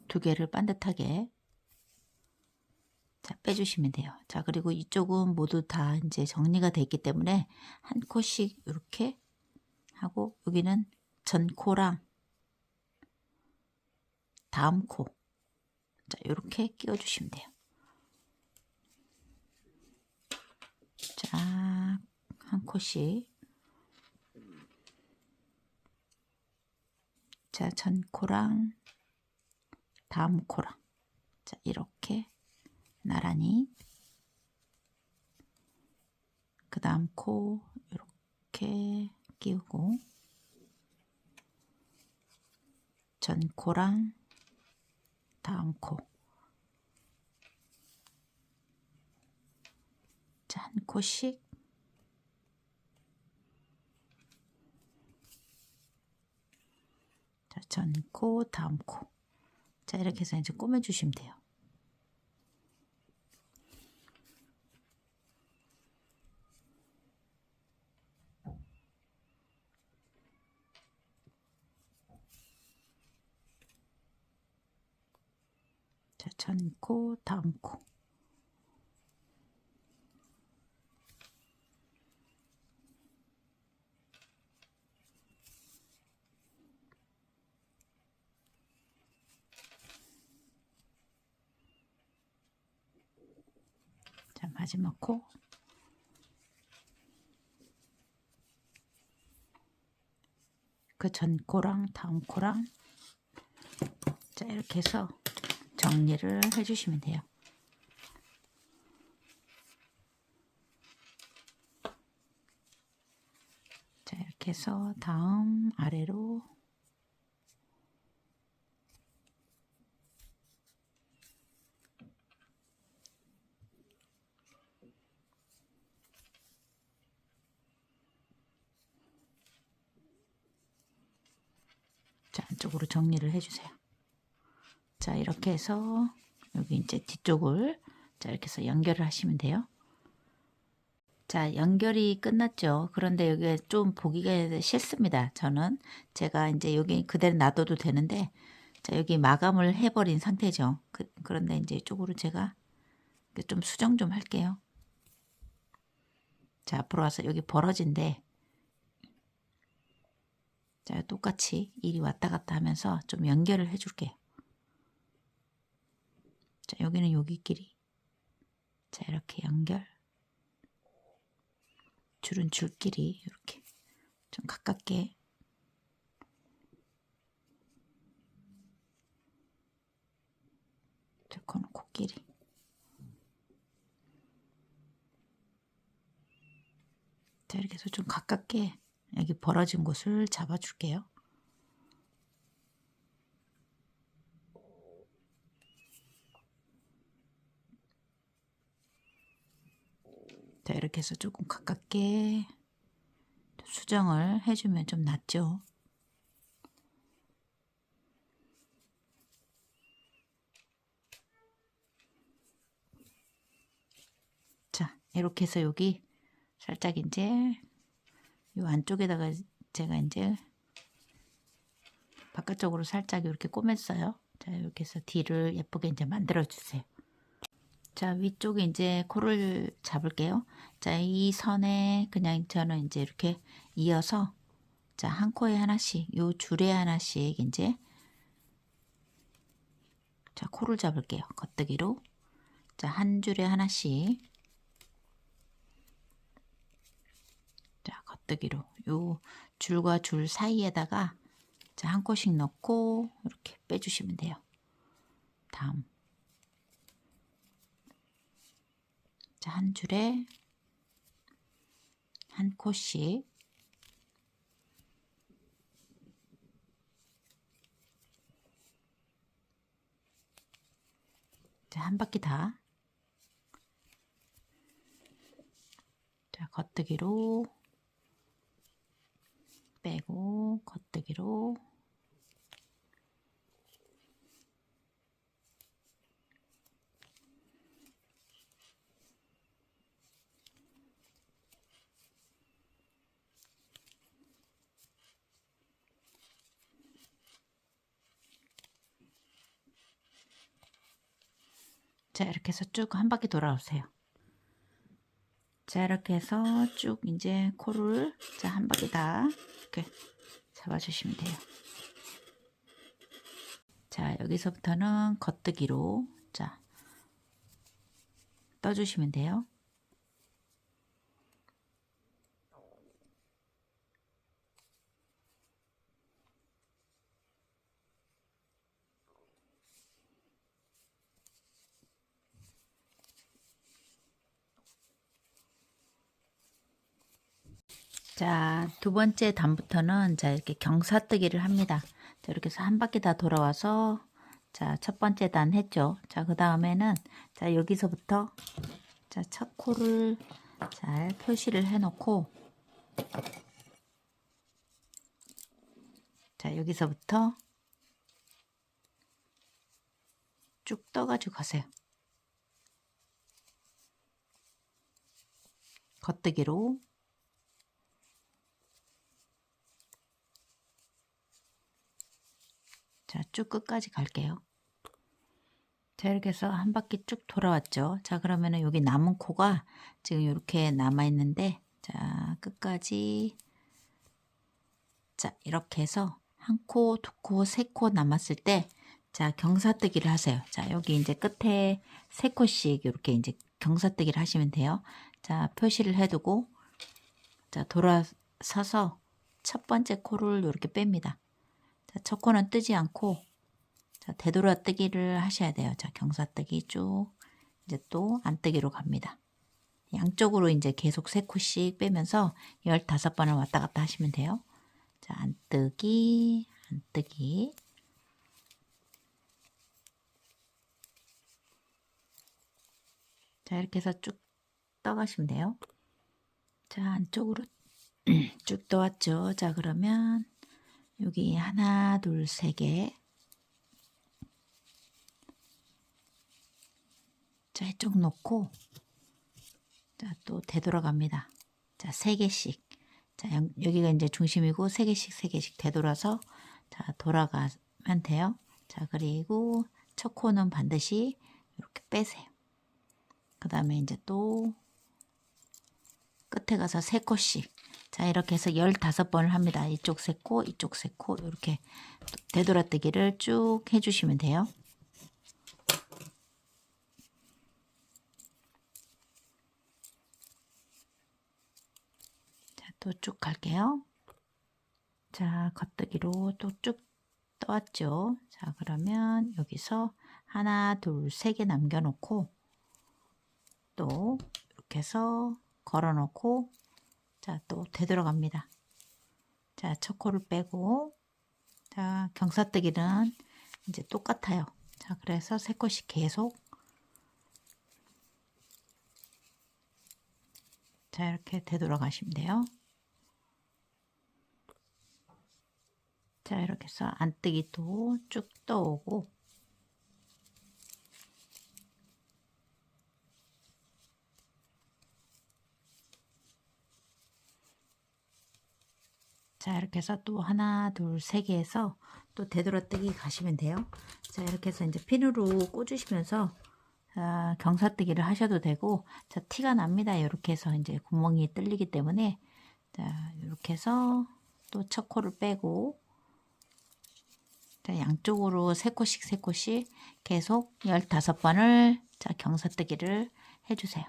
두 개를 반듯하게 자, 빼주시면 돼요. 자, 그리고 이쪽은 모두 다 이제 정리가 되어 있기 때문에 한 코씩 이렇게 하고, 여기는 전 코랑 다음 코. 자, 이렇게 끼워주시면 돼요. 자, 한 코씩. 자, 전 코랑 다음 코랑. 자, 이렇게 나란히. 그 다음 코, 이렇게 끼우고. 전 코랑 다음 코. 자, 한 코씩. 자, 전 코, 다음 코. 자, 이렇게 해서 이제 꼬매주시면 돼요. 자, 전 코, 다음 코. 자, 마지막 코. 그 전 코랑 다음 코랑 자, 이렇게 해서 정리를 해주시면 돼요. 자, 이렇게 해서 다음 아래로 자, 안쪽으로 정리를 해주세요. 자, 이렇게 해서 여기 이제 뒤쪽을 자, 이렇게 해서 연결을 하시면 돼요. 자, 연결이 끝났죠. 그런데 여기가 좀 보기가 싫습니다. 저는 제가 이제 여기 그대로 놔둬도 되는데 자, 여기 마감을 해버린 상태죠. 그런데 이제 이쪽으로 제가 좀 수정 좀 할게요. 자, 앞으로 와서 여기 벌어진데 자, 똑같이 이리 왔다 갔다 하면서 좀 연결을 해줄게요. 자, 여기는 여기끼리 자, 이렇게 연결. 줄은 줄끼리 이렇게 좀 가깝게 자, 코는 코끼리 자, 이렇게 해서 좀 가깝게 여기 벌어진 곳을 잡아줄게요. 자, 이렇게 해서 조금 가깝게 수정을 해주면 좀 낫죠. 자, 이렇게 해서 여기 살짝 이제 이 안쪽에다가 제가 이제 바깥쪽으로 살짝 이렇게 꼬맸어요. 자, 이렇게 해서 뒤를 예쁘게 이제 만들어 주세요. 자, 위쪽에 이제 코를 잡을게요. 자, 이 선에 그냥 저는 이제 이렇게 이어서 자, 한 코에 하나씩, 요 줄에 하나씩 이제 자, 코를 잡을게요. 겉뜨기로. 자, 한 줄에 하나씩. 자, 겉뜨기로. 요 줄과 줄 사이에다가 자, 한 코씩 넣고 이렇게 빼주시면 돼요. 다음. 자, 한 줄에 한 코씩. 자, 한 바퀴 다. 자, 겉뜨기로 빼고 겉뜨기로. 자, 이렇게 해서 쭉 한 바퀴 돌아오세요. 자, 이렇게 해서 쭉 이제 코를 자, 한 바퀴 다 이렇게 잡아주시면 돼요. 자, 여기서부터는 겉뜨기로 자, 떠주시면 돼요. 자, 두 번째 단부터는 자, 이렇게 경사뜨기를 합니다. 자, 이렇게 해서 한 바퀴 다 돌아와서 자, 첫 번째 단 했죠. 자, 그 다음에는 자, 여기서부터 자, 첫 코를 잘 표시를 해 놓고 자, 여기서부터 쭉 떠가지고 가세요. 겉뜨기로. 자, 쭉 끝까지 갈게요. 자, 이렇게 해서 한 바퀴 쭉 돌아왔죠. 자, 그러면은 여기 남은 코가 지금 이렇게 남아 있는데 자, 끝까지 자, 이렇게 해서 한 코, 두 코, 세 코 남았을 때 자, 경사뜨기를 하세요. 자, 여기 이제 끝에 세 코씩 이렇게 이제 경사뜨기를 하시면 돼요. 자, 표시를 해두고 자, 돌아서서 첫 번째 코를 이렇게 뺍니다. 자, 첫 코는 뜨지 않고 자, 되돌아뜨기를 하셔야 돼요. 자, 경사뜨기 쭉 이제 또 안뜨기로 갑니다. 양쪽으로 이제 계속 3코씩 빼면서 15번을 왔다 갔다 하시면 돼요. 자, 안뜨기, 안뜨기. 자, 이렇게 해서 쭉 떠가시면 돼요. 자, 안쪽으로 쭉 떠왔죠. 자, 그러면 여기 하나, 둘, 세 개. 자, 이쪽 놓고 자, 또 되돌아갑니다. 자, 3개씩. 자, 여기가 이제 중심이고 3개씩 3개씩 되돌아서 자, 돌아가면 돼요. 자, 그리고 첫 코는 반드시 이렇게 빼세요. 그 다음에 이제 또 끝에 가서 3코씩. 자, 이렇게 해서 15번을 합니다. 이쪽 3코, 이쪽 3코 이렇게 되돌아뜨기를 쭉 해주시면 돼요. 또 쭉 갈게요. 자, 겉뜨기로 또 쭉 떠왔죠. 자, 그러면 여기서 하나, 둘, 세 개 남겨놓고 또 이렇게 해서 걸어놓고 자, 또 되돌아갑니다. 자, 첫 코를 빼고 자, 경사뜨기는 이제 똑같아요. 자, 그래서 3코씩 계속 자, 이렇게 되돌아가시면 돼요. 자, 이렇게 해서 안뜨기도 쭉 떠오고 자, 이렇게 해서 또 하나, 둘, 세 개 해서 또 되돌아뜨기 가시면 돼요. 자, 이렇게 해서 이제 핀으로 꽂으시면서 경사뜨기를 하셔도 되고, 자, 티가 납니다. 이렇게 해서 이제 구멍이 뚫리기 때문에, 자, 이렇게 해서 또 첫 코를 빼고, 자, 양쪽으로 3코씩 3코씩 계속 15번을 자, 경사뜨기를 해주세요.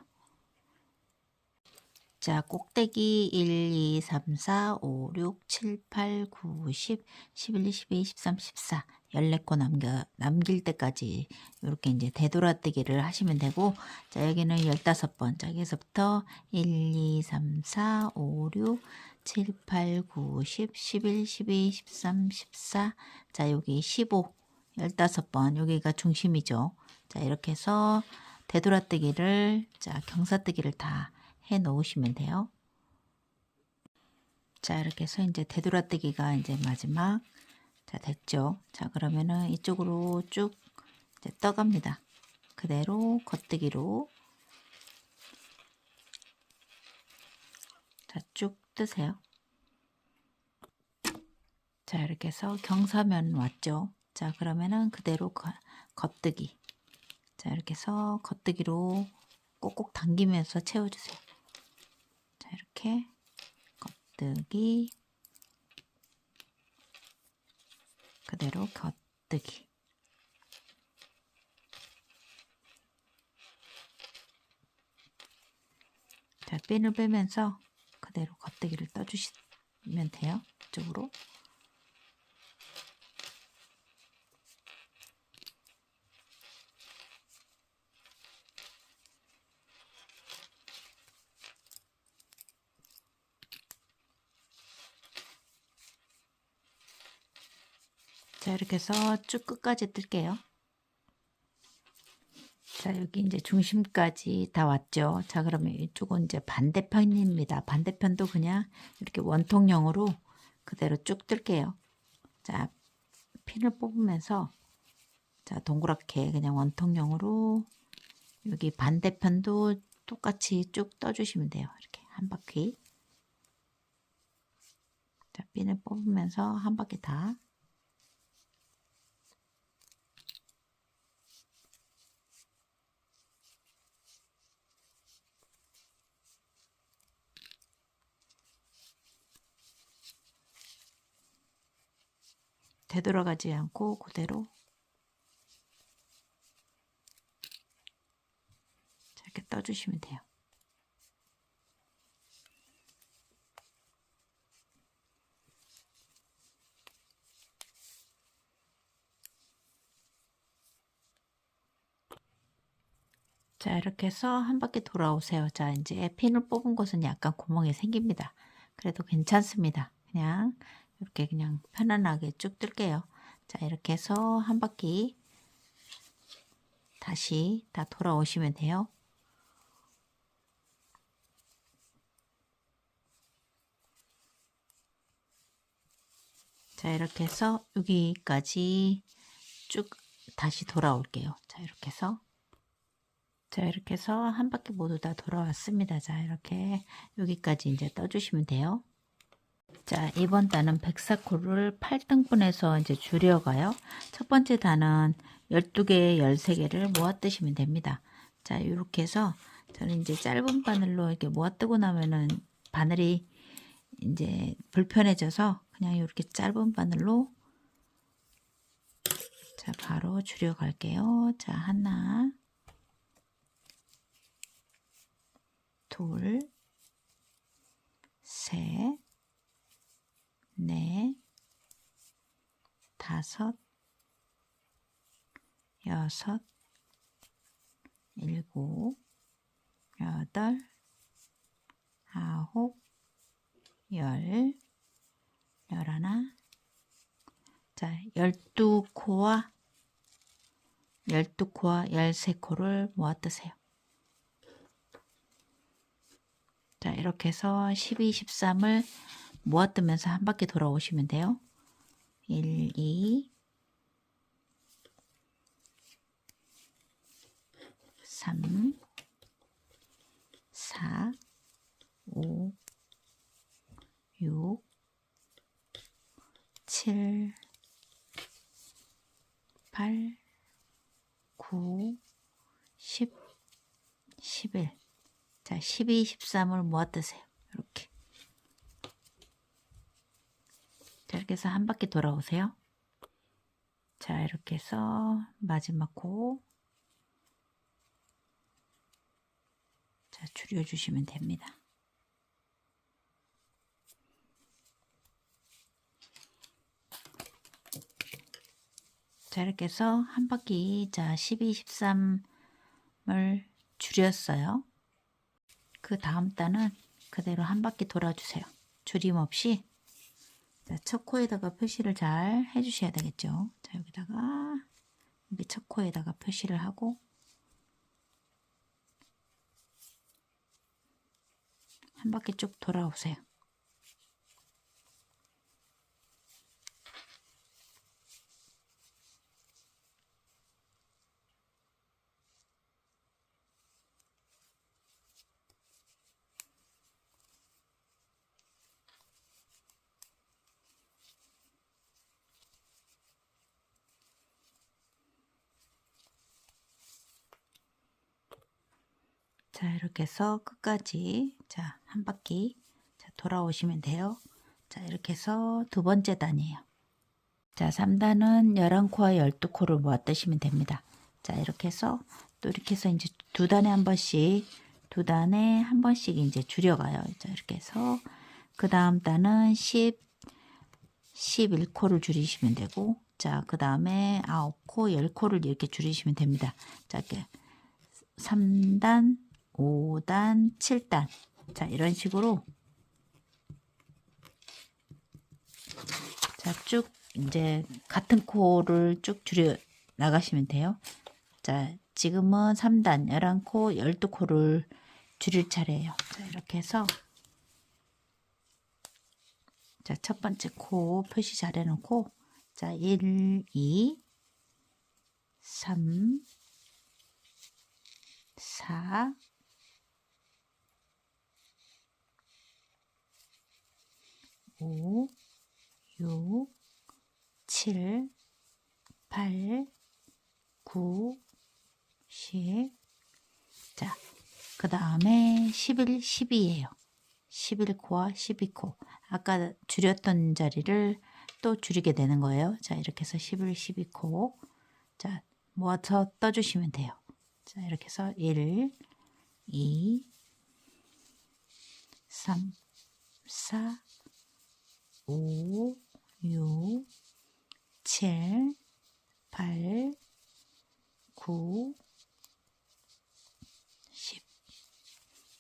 자, 꼭대기 1, 2, 3, 4, 5, 6, 7, 8, 9, 10, 11, 12, 13, 14 14코 남길 때까지 이렇게 이제 되돌아뜨기를 하시면 되고, 자, 여기는 15번. 자, 여기서부터 1, 2, 3, 4, 5, 6, 7, 8, 9, 10, 11, 12, 13, 14. 자, 여기 15, 15번. 여기가 중심이죠. 자, 이렇게 해서 되돌아뜨기를, 자, 경사뜨기를 다 해 놓으시면 돼요. 자, 이렇게 해서 이제 되돌아뜨기가 이제 마지막. 자, 됐죠. 자, 그러면은 이쪽으로 쭉 이제 떠갑니다. 그대로 겉뜨기로 자, 쭉 뜨세요. 자, 이렇게 해서 경사면 왔죠. 자, 그러면은 그대로 겉뜨기. 자, 이렇게 해서 겉뜨기로 꼭꼭 당기면서 채워주세요. 자, 이렇게 겉뜨기, 그대로 겉뜨기. 자, 핀을 빼면서 그대로 겉뜨기를 떠주시면 돼요. 이쪽으로. 자, 이렇게 해서 쭉 끝까지 뜰게요. 자, 여기 이제 중심까지 다 왔죠. 자, 그러면 이쪽은 이제 반대편입니다. 반대편도 그냥 이렇게 원통형으로 그대로 쭉 뜰게요. 자, 핀을 뽑으면서 자, 동그랗게 그냥 원통형으로 여기 반대편도 똑같이 쭉 떠주시면 돼요. 이렇게 한 바퀴. 자, 핀을 뽑으면서 한 바퀴 다. 되돌아가지 않고 그대로 이렇게 떠주시면 돼요. 자, 이렇게 해서 한 바퀴 돌아오세요. 자, 이제 핀을 뽑은 곳은 약간 구멍이 생깁니다. 그래도 괜찮습니다. 그냥 이렇게 그냥 편안하게 쭉 뜰게요. 자, 이렇게 해서 한 바퀴 다시 다 돌아오시면 돼요. 자, 이렇게 해서 여기까지 쭉 다시 돌아올게요. 자, 이렇게 해서 자, 이렇게 해서 한 바퀴 모두 다 돌아왔습니다. 자, 이렇게 여기까지 이제 떠주시면 돼요. 자, 이번 단은 백사코를 8등분해서 이제 줄여가요. 첫 번째 단은 12개, 13개를 모아 뜨시면 됩니다. 자, 이렇게 해서 저는 이제 짧은 바늘로 이렇게 모아 뜨고 나면은 바늘이 이제 불편해져서 그냥 이렇게 짧은 바늘로 자, 바로 줄여갈게요. 자, 하나, 둘, 셋, 넷, 다섯, 여섯, 일곱, 여덟, 아홉, 열, 열하나, 자, 12코와 13코를 모아 뜨세요. 자, 이렇게 해서 12, 13을 모아 뜨면서 한 바퀴 돌아오시면 돼요. 1, 2, 3, 4, 5, 6, 7, 8, 9, 10, 11. 자, 12, 13을 모아 뜨세요. 이렇게. 자, 이렇게 해서 한 바퀴 돌아오세요. 자, 이렇게 해서 마지막 코. 자, 줄여주시면 됩니다. 자, 이렇게 해서 한 바퀴, 자, 12, 13을 줄였어요. 그 다음 단은 그대로 한 바퀴 돌아주세요. 줄임 없이. 자, 첫 코에다가 표시를 잘 해주셔야 되겠죠. 자, 여기다가, 여기 첫 코에다가 표시를 하고, 한 바퀴 쭉 돌아오세요. 자, 이렇게 해서 끝까지, 자, 한 바퀴, 자, 돌아오시면 돼요. 자, 이렇게 해서 두 번째 단이에요. 자, 3단은 11코와 12코를 모아 뜨시면 됩니다. 자, 이렇게 해서 또 이렇게 해서 이제 두 단에 한 번씩, 두 단에 한 번씩 이제 줄여가요. 자, 이렇게 해서 그 다음 단은 11코를 줄이시면 되고, 자, 그 다음에 9코, 10코를 이렇게 줄이시면 됩니다. 자, 이렇게 3단, 5단, 7단. 자, 이런 식으로 자, 쭉 이제 같은 코를 쭉 줄여 나가시면 돼요. 자, 지금은 3단, 11코, 12코를 줄일 차례예요. 자, 이렇게 해서 자, 첫 번째 코 표시 잘 해놓고 자, 1, 2, 3, 4, 5, 6, 7, 8, 9, 10. 자, 그 다음에 11, 12예요. 11코와 12코. 아까 줄였던 자리를 또 줄이게 되는 거예요. 자, 이렇게 해서 11, 12코. 자, 모아서 떠주시면 돼요. 자, 이렇게 해서 1, 2, 3, 4, 5, 6, 7, 8, 9, 10.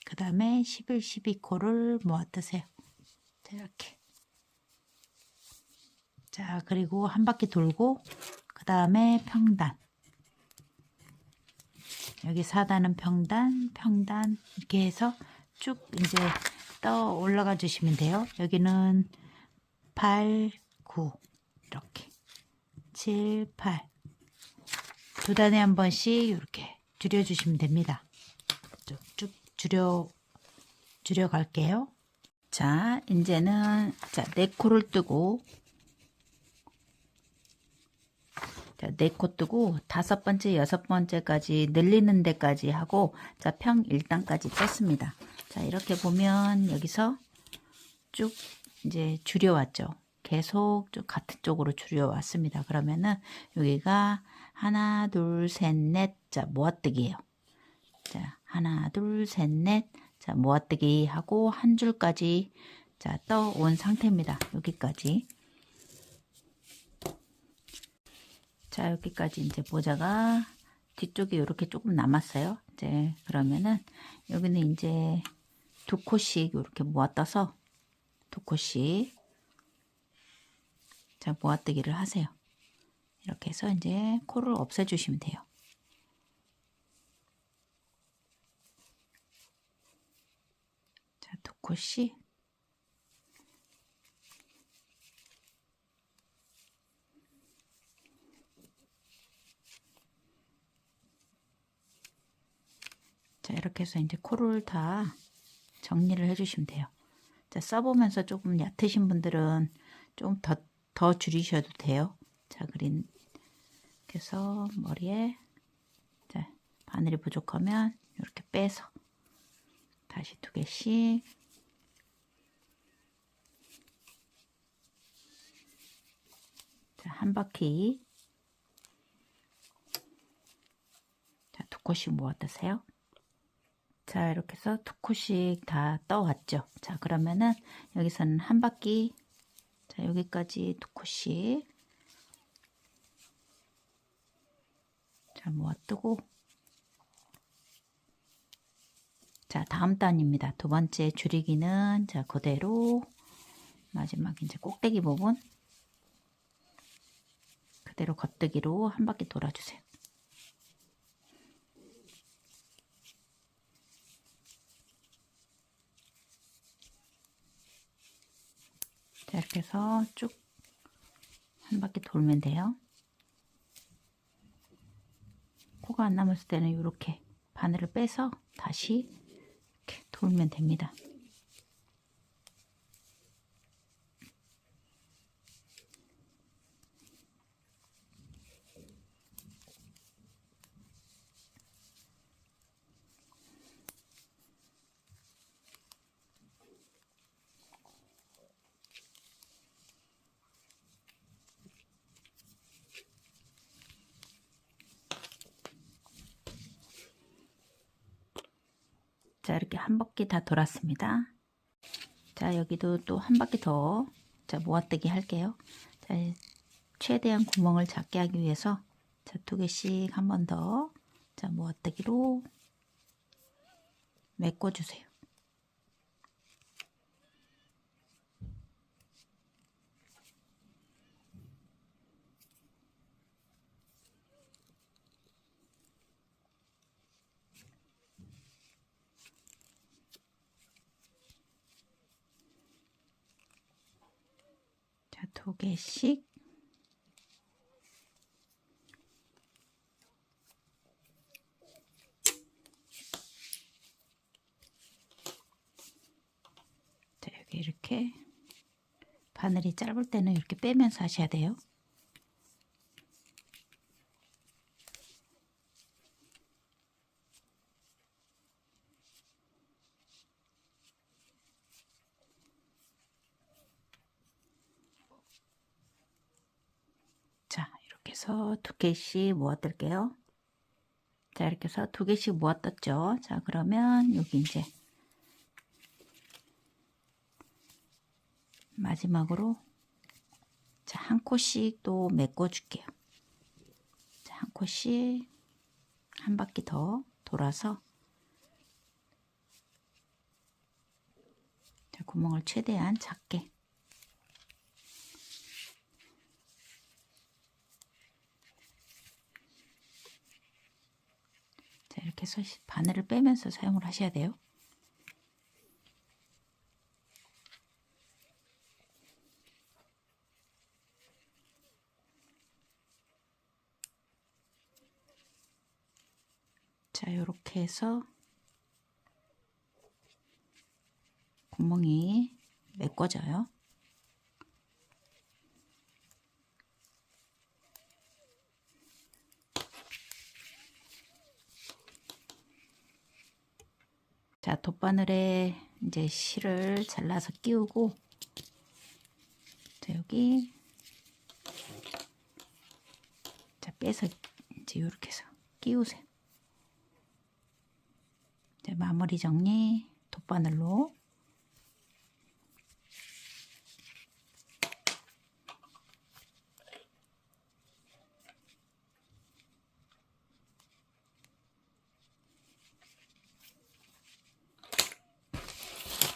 그 다음에 11, 12코를 모아 뜨세요. 자, 이렇게. 자, 그리고 한 바퀴 돌고, 그 다음에 평단. 여기 4단은 평단, 평단, 이렇게 해서 쭉 이제 떠 올라가 주시면 돼요. 여기는 8, 9, 이렇게. 7, 8. 두 단에 한 번씩 이렇게 줄여주시면 됩니다. 쭉 줄여 갈게요. 자, 이제는 자, 4코를 뜨고 자, 4코 뜨고 5번째, 6번째까지 늘리는 데까지 하고 자, 평 1단까지 떴습니다. 자, 이렇게 보면 여기서 쭉 이제 줄여왔죠. 계속 쭉 같은 쪽으로 줄여왔습니다. 그러면은 여기가 하나, 둘, 셋, 넷. 자, 모아뜨기예요. 자, 하나, 둘, 셋, 넷. 자, 모아뜨기 하고 한 줄까지 자, 떠온 상태입니다. 여기까지. 자, 여기까지 이제 모자가 뒤쪽에 이렇게 조금 남았어요. 이제 그러면은 여기는 이제 2코씩 이렇게 모아떠서 2코씩 자, 모아뜨기를 하세요. 이렇게 해서 이제 코를 없애주시면 돼요. 자, 2코씩 자, 이렇게 해서 이제 코를 다 정리를 해주시면 돼요. 자, 써보면서 조금 얕으신 분들은 좀 더 줄이셔도 돼요. 자, 그래서 머리에 자, 바늘이 부족하면 이렇게 빼서 다시 2개씩. 자, 한 바퀴. 자, 2코씩 모아두세요. 자, 이렇게 해서 2코씩 다 떠왔죠. 자, 그러면은 여기서는 한 바퀴. 자, 여기까지 2코씩. 자, 모아두고. 자, 다음 단입니다. 2번째 줄이기는 자, 그대로 마지막 이제 꼭대기 부분 그대로 겉뜨기로 한 바퀴 돌아주세요. 자, 이렇게 해서 쭉 한 바퀴 돌면 돼요. 코가 안 남았을 때는 이렇게 바늘을 빼서 다시 이렇게 돌면 됩니다. 자, 이렇게 한 바퀴 다 돌았습니다. 자, 여기도 또 한 바퀴 더 자, 모아뜨기 할게요. 자, 최대한 구멍을 작게 하기 위해서 자, 2개씩 한 번 더 자, 모아뜨기로 메꿔주세요. 자, 2개씩. 자, 여기 이렇게 바늘이 짧을 때는 이렇게 빼면서 하셔야 돼요. 자, 이렇게 해서 2개씩 모아둘게요. 자, 이렇게 해서 2개씩 모아뒀죠. 자, 그러면 여기 이제 마지막으로 자, 한 코씩 또 메꿔 줄게요. 자, 한 코씩 한 바퀴 더 돌아서 자, 구멍을 최대한 작게. 자, 이렇게 해서 바늘을 빼면서 사용을 하셔야 돼요. 자, 이렇게 해서 구멍이 메꿔져요. 자, 돗바늘에 이제 실을 잘라서 끼우고 자, 여기 자, 빼서 이제 이렇게 해서 끼우세요. 이제 마무리 정리 돗바늘로.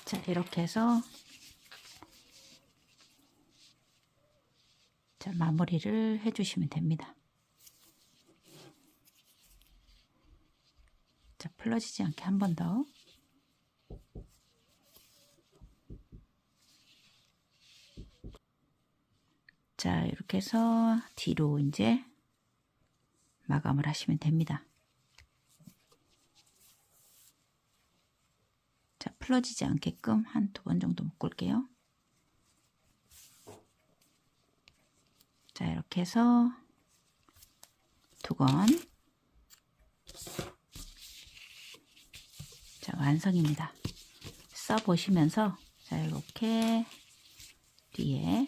자, 이렇게 해서 자, 마무리를 해주시면 됩니다. 자, 풀러지지 않게 한 번 더. 자, 이렇게 해서 뒤로 이제 마감을 하시면 됩니다. 자, 풀어지지 않게끔 한 2번 정도 묶을게요. 자, 이렇게 해서 2건 완성입니다. 써보시면서 자, 이렇게 뒤에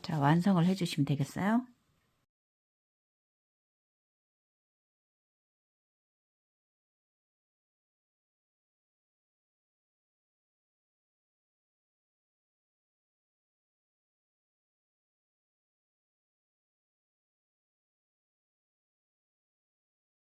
자, 완성을 해주시면 되겠어요.